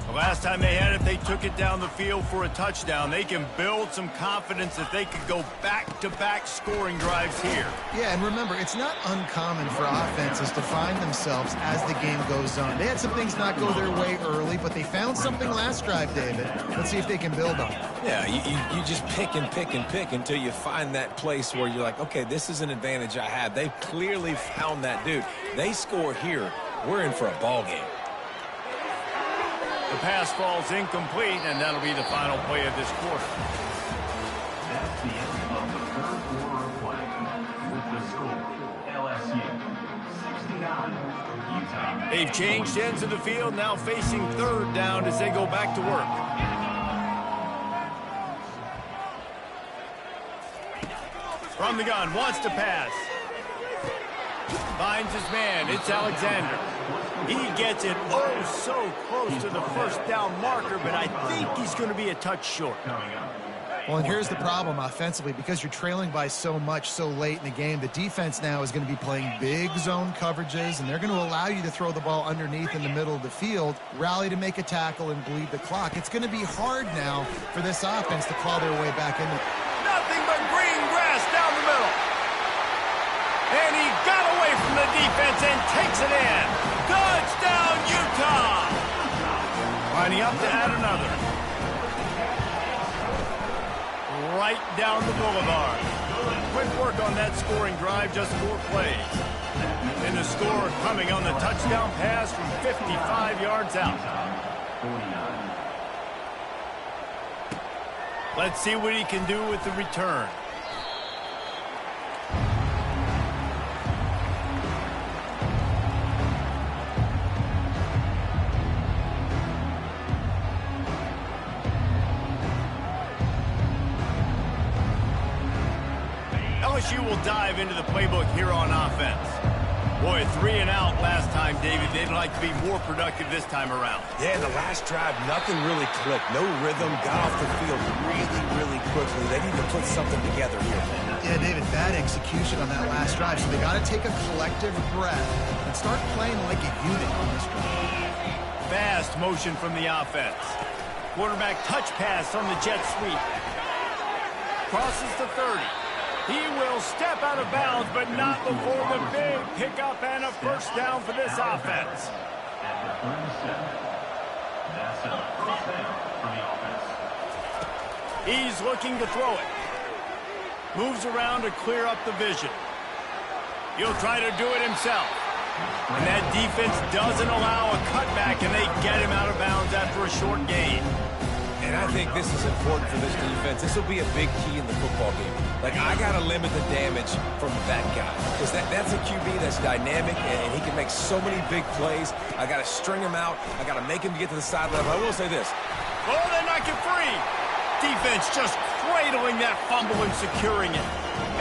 [SPEAKER 1] The last time they had it, they took it down the field for a touchdown. They can build some confidence that they could go back-to-back scoring drives here.
[SPEAKER 3] Yeah, and remember, it's not uncommon for offenses to find themselves as the game goes on. They had some things not go their way early, but they found something last drive, David. Let's see if they can build on it.
[SPEAKER 4] Yeah, you just pick and pick and pick until you find that place where you're like, okay, this is an advantage I have. They've clearly found that dude. They score here, we're in for a ball game.
[SPEAKER 1] The pass falls incomplete, and that'll be the final play of this quarter.
[SPEAKER 6] That's the end of the 3rd quarter of play. With the score, LSU 69, Utah.
[SPEAKER 1] They've changed ends of the field, now facing 3rd down as they go back to work. From the gun, wants to pass. Finds his man, it's Alexander. He gets it so close to the 1st down marker, but I think he's going to be a touch short.
[SPEAKER 3] Well, and here's the problem offensively. Because you're trailing by so much so late in the game, the defense now is going to be playing big zone coverages, and they're going to allow you to throw the ball underneath in the middle of the field, rally to make a tackle, and bleed the clock. It's going to be hard now for this offense to claw their way back into it.
[SPEAKER 1] Nothing but green grass down the middle. And he got away from the defense and takes it in. Touchdown, Utah! Lining up to add another. Right down the boulevard. Quick work on that scoring drive, just 4 plays. And the score coming on the touchdown pass from 55 yards out. Let's see what he can do with the return. LSU will dive into the playbook here on offense. Boy, 3 and out last time, David. They'd like to be more productive this time around.
[SPEAKER 4] Yeah, the last drive, nothing really clicked. No rhythm, got off the field really quickly. They need to put something together here.
[SPEAKER 3] Yeah, David, bad execution on that last drive. So they got to take a collective breath and start playing like a unit on this drive.
[SPEAKER 1] Fast motion from the offense. Quarterback touch pass on the jet sweep. Crosses the 30. He will step out of bounds, but not before the big pickup and a 1st down for this offense.
[SPEAKER 6] At the 37, that's a 1st down for the offense.
[SPEAKER 1] He's looking to throw it. Moves around to clear up the vision. He'll try to do it himself. And that defense doesn't allow a cutback, and they get him out of bounds after a short gain.
[SPEAKER 4] And I think this is important for this defense. This will be a big key in the football game. Like, I got to limit the damage from that guy because that's a QB that's dynamic, and he can make so many big plays. I got to string him out. I got to make him get to the sideline. I will say this.
[SPEAKER 1] Oh, they're not get free. Defense just cradling that fumble and securing it.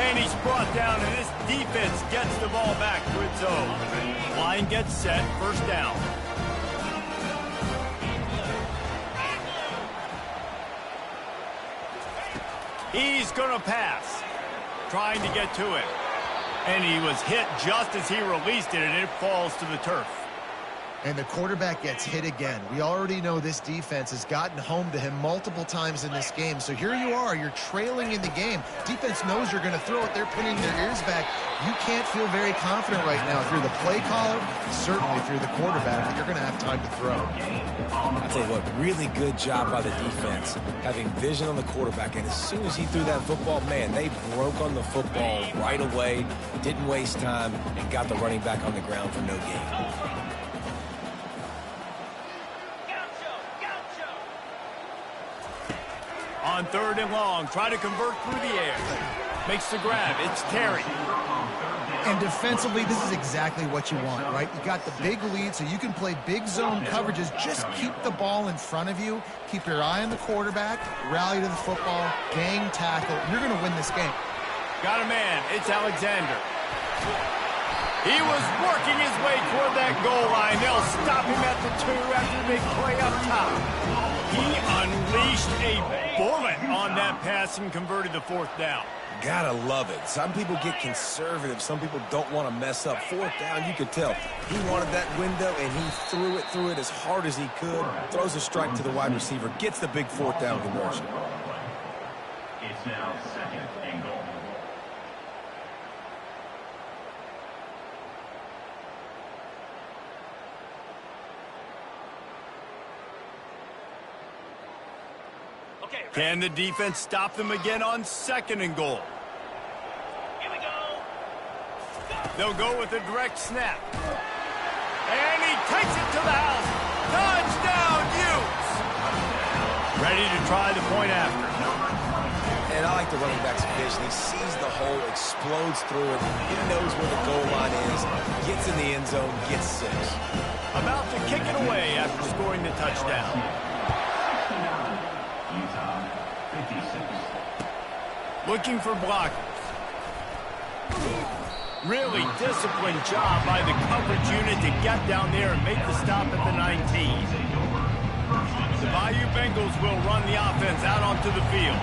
[SPEAKER 1] And he's brought down, and this defense gets the ball back to its own. Line gets set, first down. He's going to pass, trying to get to it. And he was hit just as he released it, and it falls to the turf.
[SPEAKER 3] And the quarterback gets hit again. We already know this defense has gotten home to him multiple times in this game. So here you are, you're trailing in the game. Defense knows you're going to throw it. They're pinning their ears back. You can't feel very confident right now if you're the play caller, certainly if you're the quarterback, that you're going to have time to throw.
[SPEAKER 4] I'll tell you what, really good job by the defense, having vision on the quarterback. And as soon as he threw that football, man, they broke on the football right away, didn't waste time, and got the running back on the ground for no gain.
[SPEAKER 1] On 3rd and long, try to convert through the air. Makes the grab. It's Terry.
[SPEAKER 3] And defensively, this is exactly what you want, right? You got the big lead, so you can play big zone coverages. Just keep the ball in front of you. Keep your eye on the quarterback. Rally to the football. Gang tackle. You're going to win this game.
[SPEAKER 1] Got a man. It's Alexander. He was working his way toward that goal line. They'll stop him at the 2 after the big play up top. He unleashed a bullet on that pass and converted the 4th down.
[SPEAKER 4] Gotta love it. Some people get conservative. Some people don't want to mess up. 4th down, you could tell. He wanted that window, and he threw it as hard as he could. Throws a strike to the wide receiver. Gets the big 4th down conversion.
[SPEAKER 6] It's now 2nd and goal.
[SPEAKER 1] Can the defense stop them again on 2nd and goal?
[SPEAKER 2] Here we go.
[SPEAKER 1] They'll go with a direct snap. And he takes it to the house. Touchdown, Utes! Ready to try the point after.
[SPEAKER 4] And I like the running back's vision. He sees the hole, explodes through it. He knows where the goal line is. Gets in the end zone, gets 6.
[SPEAKER 1] About to kick it away after scoring the touchdown.
[SPEAKER 6] Utah, 56.
[SPEAKER 1] Looking for blockers. Really disciplined job by the coverage unit to get down there and make the stop at the 19. The Bayou Bengals will run the offense out onto the field.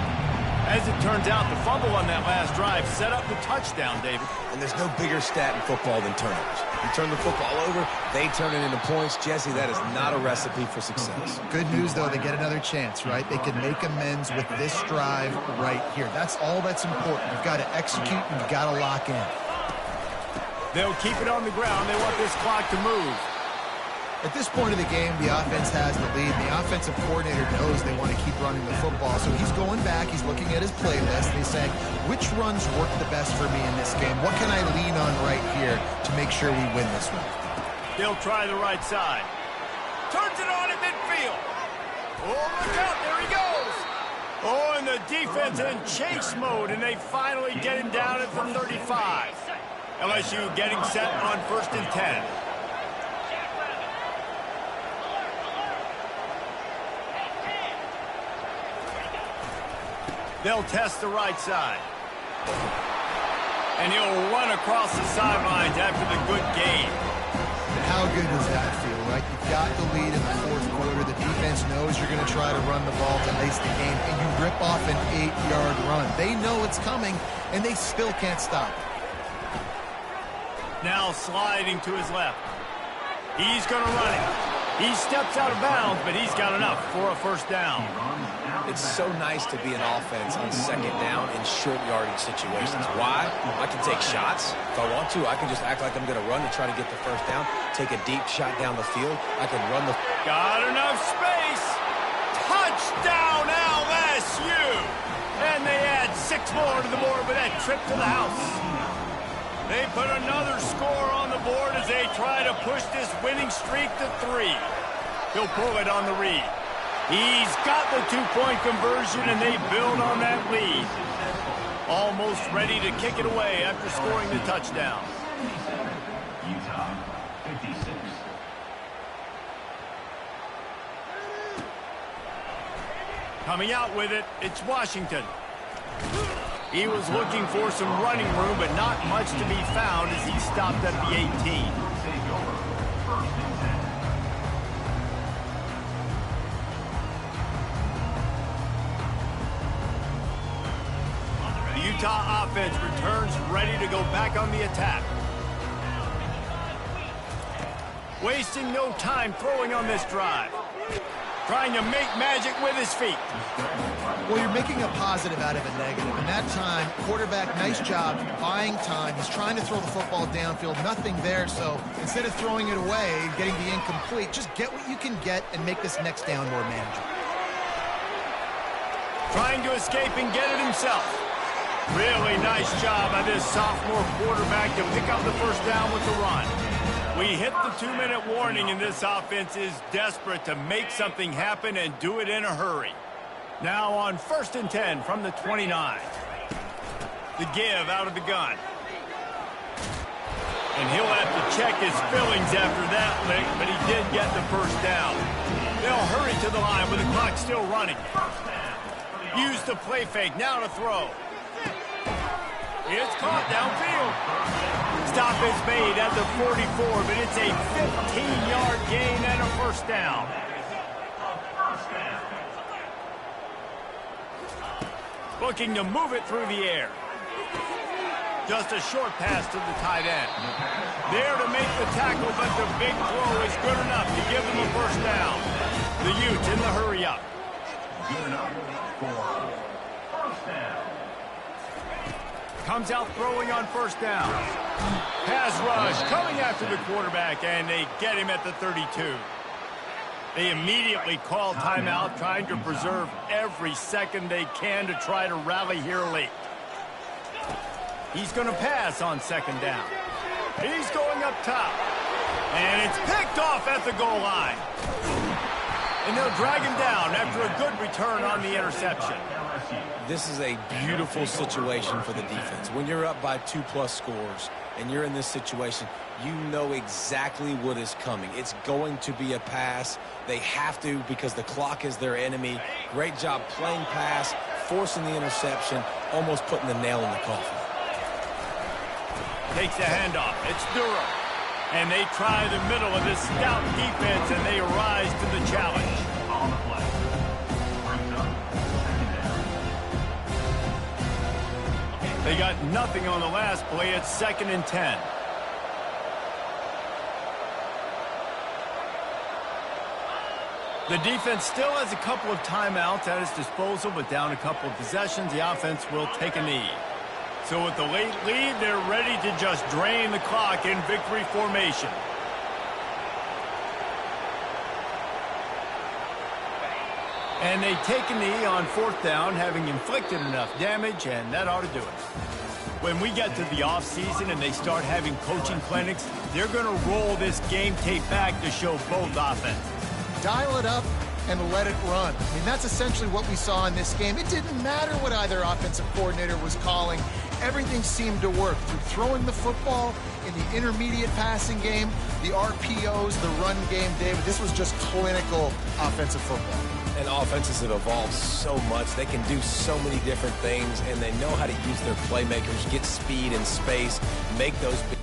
[SPEAKER 1] As it turns out, the fumble on that last drive set up the touchdown, David.
[SPEAKER 4] And there's no bigger stat in football than turnovers. You turn the football over, they turn it into points. Jesse, that is not a recipe for success.
[SPEAKER 3] Good news, though, they get another chance, right? They can make amends with this drive right here. That's all that's important. You've got to execute, and you've got to lock in.
[SPEAKER 1] They'll keep it on the ground. They want this clock to move.
[SPEAKER 3] At this point of the game, the offense has the lead. The offensive coordinator knows they want to keep running the football. So he's going back. He's looking at his playlist. And he's saying, which runs work the best for me in this game? What can I lean on right here to make sure we win this one?
[SPEAKER 1] They'll try the right side. Turns it on in midfield. Oh, look out. There he goes. Oh, and the defense in chase mode, and they finally get him down at the 35. LSU getting set on 1st and 10. They'll test the right side. And he'll run across the sidelines after the good gain.
[SPEAKER 3] And how good does that feel, right? You've got the lead in the 4th quarter. The defense knows you're going to try to run the ball to ice the game, and you rip off an 8-yard run. They know it's coming, and they still can't stop it.
[SPEAKER 1] Now sliding to his left. He's going to run it. He steps out of bounds, but he's got enough for a 1st down.
[SPEAKER 4] It's so nice to be an offense on 2nd down in short yardage situations. Why? I can take shots. If I want to, I can just act like I'm going to run to try to get the 1st down, take a deep shot down the field. I can run the...
[SPEAKER 1] Got enough space. Touchdown, LSU. And they add 6 more to the board with that trip to the house. They put another score on the board as they try to push this winning streak to 3. He'll pull it on the read. He's got the two-point conversion, and they build on that lead. Almost ready to kick it away after scoring the touchdown.
[SPEAKER 6] Utah, 56.
[SPEAKER 1] Coming out with it, it's Washington. He was looking for some running room, but not much to be found as he stopped at the 18.
[SPEAKER 6] Take over. First and 10.
[SPEAKER 1] The Utah offense returns ready to go back on the attack. Wasting no time throwing on this drive. Trying to make magic with his feet.
[SPEAKER 3] Well, you're making a positive out of a negative. And that time, quarterback, nice job buying time. He's trying to throw the football downfield. Nothing there. So instead of throwing it away, getting the incomplete, just get what you can get and make this next down more manageable.
[SPEAKER 1] Trying to escape and get it himself. Really nice job by this sophomore quarterback to pick up the first down with the run. We hit the 2-minute warning, and this offense is desperate to make something happen and do it in a hurry. Now on 1st and 10 from the 29. The give out of the gun. And he'll have to check his fillings after that lick, but he did get the first down. They'll hurry to the line with the clock still running. Use the play fake, now to throw. It's caught downfield. Stop is made at the 44, but it's a 15-yard gain and a first down. Looking to move it through the air. Just a short pass to the tight end. There to make the tackle, but the big throw is good enough to give them a first down. The Utes in the hurry up.
[SPEAKER 6] Good enough for first down.
[SPEAKER 1] Comes out throwing on first down. Pass rush coming after the quarterback, and they get him at the 32. They immediately call timeout, trying to preserve every second they can to try to rally here late. He's going to pass on second down. He's going up top. And it's picked off at the goal line. And they'll drag him down after a good return on the interception.
[SPEAKER 4] This is a beautiful situation for the defense. When you're up by 2+ scores and you're in this situation, you know exactly what is coming. It's going to be a pass. They have to because the clock is their enemy. Great job playing pass, forcing the interception, almost putting the nail in the coffin.
[SPEAKER 1] Takes the handoff. It's Durham. And they try the middle of this stout defense, and they rise to the challenge.
[SPEAKER 6] On the play. Brings up second down.
[SPEAKER 1] They got nothing on the last play. It's 2nd and 10. The defense still has a couple of timeouts at its disposal, but down a couple of possessions, the offense will take a knee. So with the late lead, they're ready to just drain the clock in victory formation. And they take a knee on 4th down, having inflicted enough damage, and that ought to do it. When we get to the offseason and they start having coaching clinics, they're going to roll this game tape back to show both offenses.
[SPEAKER 3] Dial it up and let it run. I mean, that's essentially what we saw in this game. It didn't matter what either offensive coordinator was calling. Everything seemed to work through throwing the football, in the intermediate passing game, the RPOs, the run game. David, this was just clinical offensive football.
[SPEAKER 4] And offenses have evolved so much. They can do so many different things, and they know how to use their playmakers, get speed and space, make those big